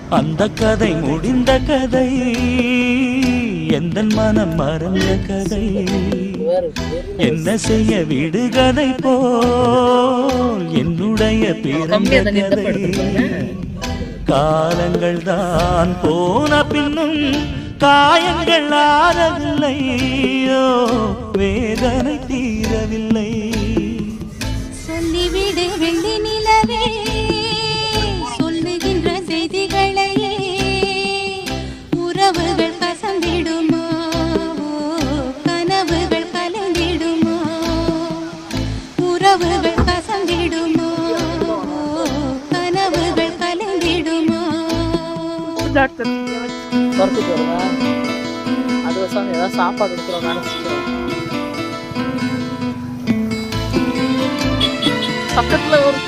அந்த கதை முடிந்த கதை, எந்த மனம் மறந்த கதை. என்ன செய்ய விடுகதை போல் என்னுடைய பிறந்த கதை. காலங்கள் தான் போன பின்னும் காயங்கள் ஆறவில்லையோ, வேதனை தீரவில்லை. சொல்லிவிடு வெள்ளி நிலவே, சொல்லுகின்ற செய்திகளையே. உறவுகள் கசந்திடுமா, கனவுகள் கலந்திடுமா. உறவுகள் கசந்திடுமா, கனவுகள் கலந்திடுமா. அது வருஷம் ஏதாவது சாப்பாடு எடுக்கிறோம் நினைச்சிக்கிறோம். பக்கத்துல ஒரு